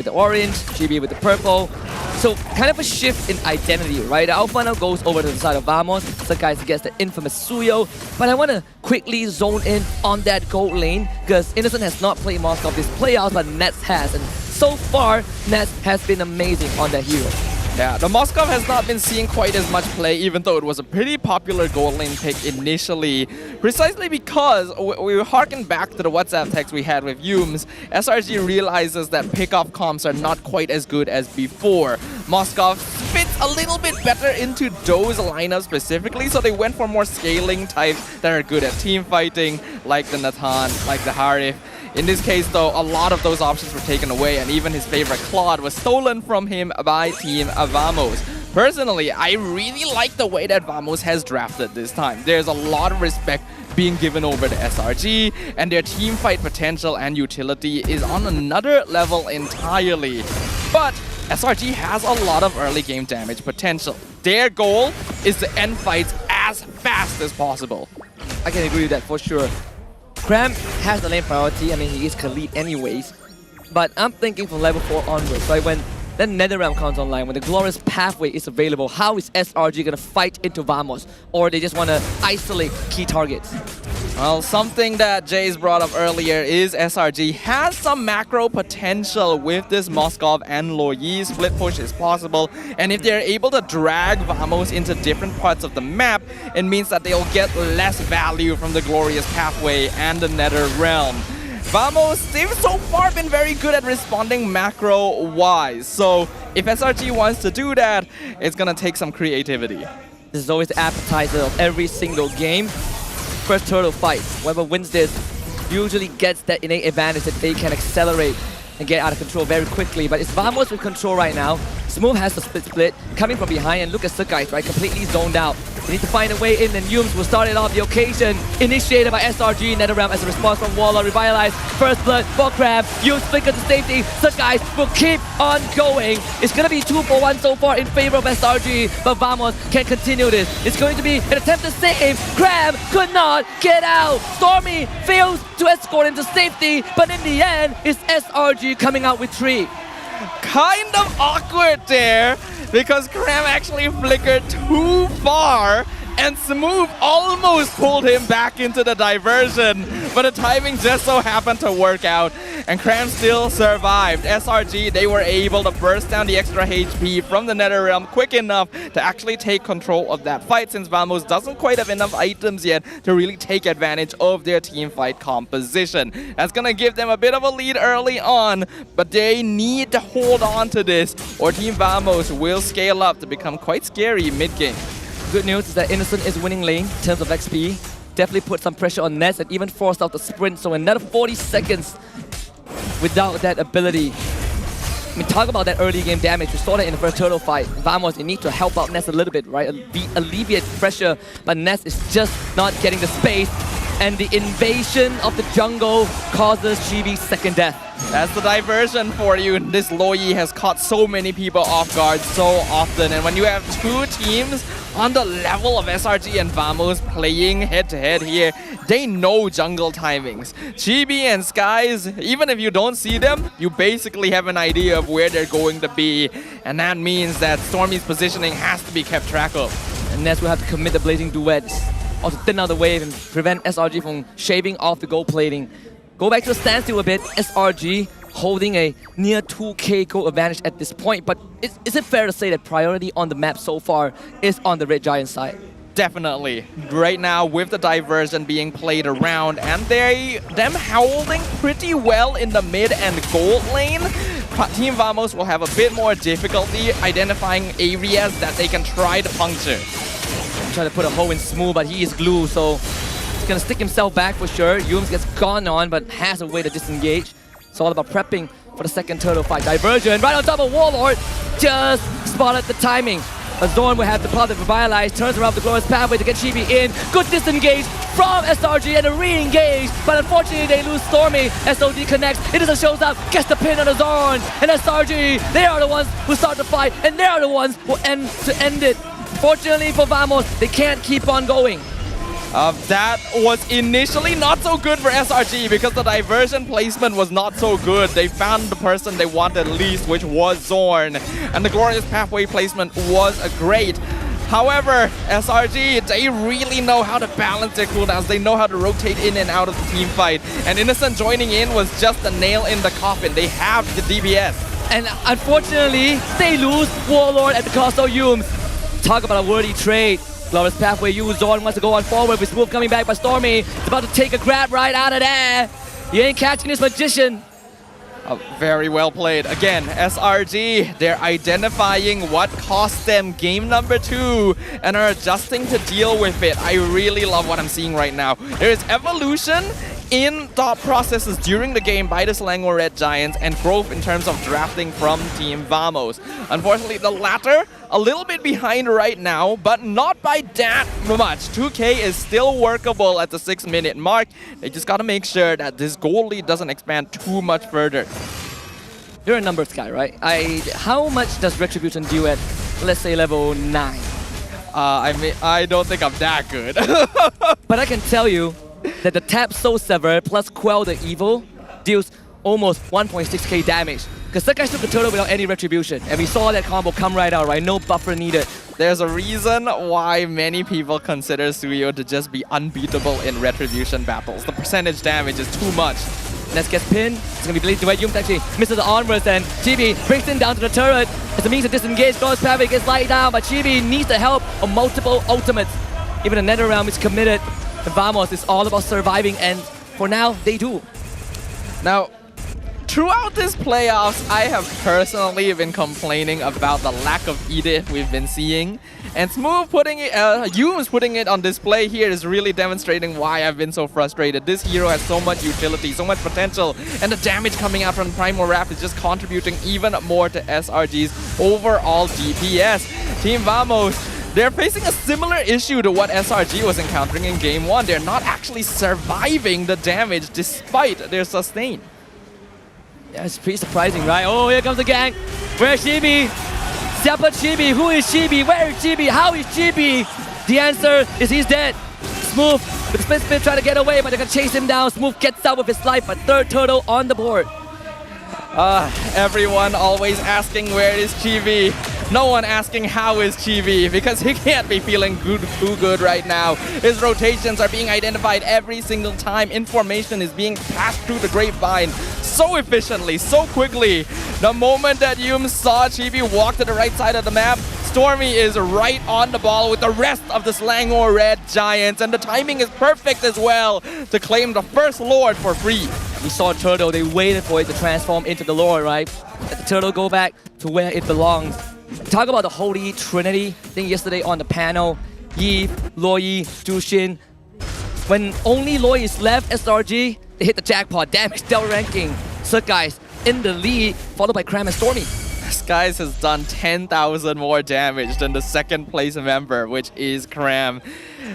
with the orange, GB with the purple. So kind of a shift in identity, right? Alpha now goes over to the side of Vamos. Sakai's gets the infamous Suyo. But I want to quickly zone in on that gold lane because Innocent has not played Moskov this playout, but Nets has. And so far, Nets has been amazing on that hero. Yeah, the Moskov has not been seeing quite as much play, even though it was a pretty popular gold lane pick initially, precisely because we harken back to the WhatsApp text we had with Yums. SRG realizes that pickoff comps are not quite as good as before. Moskov fits a little bit better into those lineups specifically, so they went for more scaling types that are good at team fighting, like the Nathan, like the Harif. In this case, though, a lot of those options were taken away, and even his favorite Claude was stolen from him by Team Vamos. Personally, I really like the way that Vamos has drafted this time. There's a lot of respect being given over to SRG, and their team fight potential and utility is on another level entirely. But SRG has a lot of early game damage potential. Their goal is to end fights as fast as possible. I can agree with that for sure. Cram has the lane priority. I mean, he is Khalid anyways. But I'm thinking from level 4 onwards, right? When that NetherRealm comes online, when the Glorious Pathway is available, how is SRG going to fight into Vamos? Or they just want to isolate key targets? Well, something that Jay's brought up earlier is SRG has some macro potential with this Moskov and Loyi. Split push is possible, and if they're able to drag Vamos into different parts of the map, it means that they'll get less value from the Glorious Pathway and the NetherRealm. Vamos, they've so far been very good at responding macro-wise, so if SRG wants to do that, it's gonna take some creativity. This is always the appetizer of every single game. First turtle fight, whoever wins this usually gets that innate advantage that they can accelerate and get out of control very quickly. But it's Vamos with control right now. Smooth has the split coming from behind, and look at Sakai, right? Completely zoned out. They need to find a way in, and Yums will start it off the occasion. Initiated by SRG, NetherRealm as a response from Waller. Revitalize, first blood for Crab. Yums flicker to safety. Sakai will keep on going. It's going to be 2-for-1 so far in favor of SRG, but Vamos can continue this. It's going to be an attempt to save. Crab could not get out. Stormy fails to escort him to safety, but in the end, it's SRG coming out with 3. Kind of awkward there, because Cram actually flickered too far, and Smooth almost pulled him back into the diversion, but the timing just so happened to work out, and Cram still survived. SRG, they were able to burst down the extra HP from the NetherRealm quick enough to actually take control of that fight, since Vamos doesn't quite have enough items yet to really take advantage of their team fight composition. That's gonna give them a bit of a lead early on, but they need to hold on to this, or Team Vamos will scale up to become quite scary mid-game. Good news is that Innocent is winning lane in terms of XP. Definitely put some pressure on Nets and even forced out the sprint, so another 40 seconds without that ability. I mean, talk about that early game damage. We saw that in the first turtle fight. Vamos, they need to help out Ness a little bit, right? Alleviate pressure, but Ness is just not getting the space. And the invasion of the jungle causes GB's second death. That's the diversion for you. This Loyi has caught so many people off guard so often. And when you have two teams on the level of SRG and Vamos playing head-to-head here, they know jungle timings. GB and Skies, even if you don't see them, you basically have an idea of where they're going to be. And that means that Stormy's positioning has to be kept track of. And Ness will have to commit the blazing duets, or to thin out the wave and prevent SRG from shaving off the gold plating. Go back to a standstill a bit. SRG holding a near 2k gold advantage at this point, but is it fair to say that priority on the map so far is on the Red Giant side? Definitely. Right now, with the diversion being played around and them holding pretty well in the mid and gold lane, Team Vamos will have a bit more difficulty identifying areas that they can try to puncture. Trying to put a hole in Smooth, but he is glue, so he's gonna stick himself back for sure. Yums gets gone on, but has a way to disengage. It's all about prepping for the second turtle fight. Diversion right on top of Warlord. Just spotted the timing. Zorn will have the power to revitalize, turns around the Glorious Pathway to get Chibi in. Good disengage from SRG and a re-engage, but unfortunately they lose Stormy. SOD connects, Innocent shows up, gets the pin on the Zorn, and SRG, they are the ones who start the fight, and they are the ones who end it. Fortunately for Vamos, they can't keep on going. That was initially not so good for SRG because the diversion placement was not so good. They found the person they wanted least, which was Zorn. And the Glorious Pathway placement was great. However, SRG, they really know how to balance their cooldowns. They know how to rotate in and out of the team fight. And Innocent joining in was just a nail in the coffin. They have the DPS. And unfortunately, they lose Warlord at the cost of Yumes. Talk about a worthy trade. Glorious Pathway, Zorn wants to go on forward with Smooth coming back, but Stormy is about to take a grab right out of there. You ain't catching this magician. Very well played. Again, SRG, they're identifying what cost them game number 2 and are adjusting to deal with it. I really love what I'm seeing right now. There is evolution in thought processes during the game by the Selangor Red Giants and growth in terms of drafting from Team Vamos. Unfortunately, the latter a little bit behind right now, but not by that much. 2K is still workable at the 6-minute mark. They just gotta make sure that this goal lead doesn't expand too much further. You're a numbers guy, right? How much does Retribution do at, let's say, level 9? I don't think I'm that good. But I can tell you that the Tap Soul Sever plus Quell the Evil deals almost 1.6k damage. Because that guy took the turtle without any retribution. And we saw that combo come right out, right? No buffer needed. There's a reason why many people consider Suyo to just be unbeatable in retribution battles. The percentage damage is too much. Ness gets pinned. It's going to be believed the way Yumes actually misses the onwards, and Chibi brings him down to the turret. As a means to disengage, Glorious Pathway gets light down, but Chibi needs the help of multiple ultimates. Even the Nether Realm is committed. And Vamos is all about surviving, and for now, they do. Now, throughout this playoffs, I have personally been complaining about the lack of Edith we've been seeing. And Smooth putting it, Yumes putting it on display here is really demonstrating why I've been so frustrated. This hero has so much utility, so much potential, and the damage coming out from Primal Wrath is just contributing even more to SRG's overall DPS. Team Vamos, they're facing a similar issue to what SRG was encountering in Game 1. They're not actually surviving the damage despite their sustain. Yeah, it's pretty surprising, right? Oh, here comes the gang. Where's Chibi? Separate Chibi. Who is Chibi? Where is Chibi? How is Chibi? The answer is he's dead. Smooth with the split trying to get away, but they're gonna chase him down. Smooth gets out with his life, but third turtle on the board. Everyone always asking where is Chibi. No one asking how is Chibi, because he can't be feeling too good right now. His rotations are being identified every single time. Information is being passed through the grapevine so efficiently, so quickly. The moment that Yumes saw Chibi walk to the right side of the map, Stormy is right on the ball with the rest of the Selangor Red Giants, and the timing is perfect as well to claim the first Lord for free. We saw Turtle, they waited for it to transform into the Lord, right? Let the Turtle go back to where it belongs. Talk about the Holy Trinity. I think yesterday on the panel, Yi, Loyi, Jushin. When only Loyi is left, SRG, they hit the jackpot. Damage dealt ranking. So guys, in the lead, followed by Cram and Stormy. Skies has done 10,000 more damage than the second place member, which is Cram.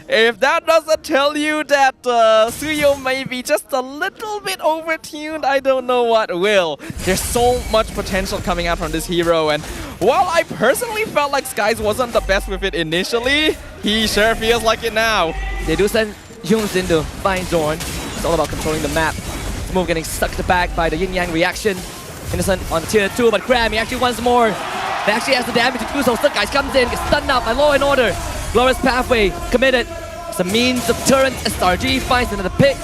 If that doesn't tell you that Suyo may be just a little bit overtuned, I don't know what will. There's so much potential coming out from this hero, and while I personally felt like Skies wasn't the best with it initially, he sure feels like it now. They do send Yumes in to find Zorn. It's all about controlling the map. Smooth getting sucked back by the yin-yang reaction. Innocent on tier 2, but Cram, he actually wants more. He actually has the damage to do so. Stuck guys comes in, gets stunned out by Law and Order. Glorious Pathway committed. It's a means of turrets. SRG finds another pick.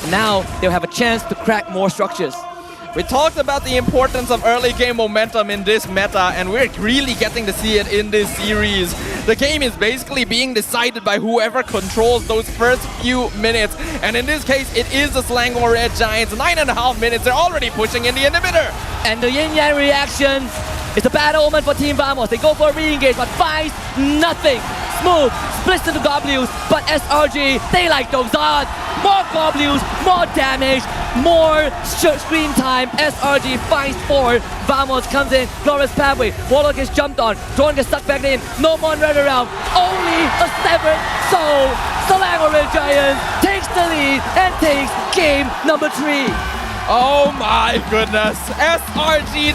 And now they'll have a chance to crack more structures. We talked about the importance of early game momentum in this meta, and we're really getting to see it in this series. The game is basically being decided by whoever controls those first few minutes, and in this case, it is the Selangor Red Giants. 9.5 minutes, they're already pushing in the inhibitor. And the yin-yang reaction is a bad omen for Team Vamos. They go for a re-engage, but finds nothing. Smooth splits into Goblins, but SRG, they like those odds. More Goblins, more damage, more screen time. SRG finds 4. Vamos comes in, Glorious Pathway. Warlock gets jumped on. Zorn gets stuck back in. No more Nether Realm. Only a 7th soul. Selangor Red Giants takes the lead and takes game number 3. Oh my goodness. SRG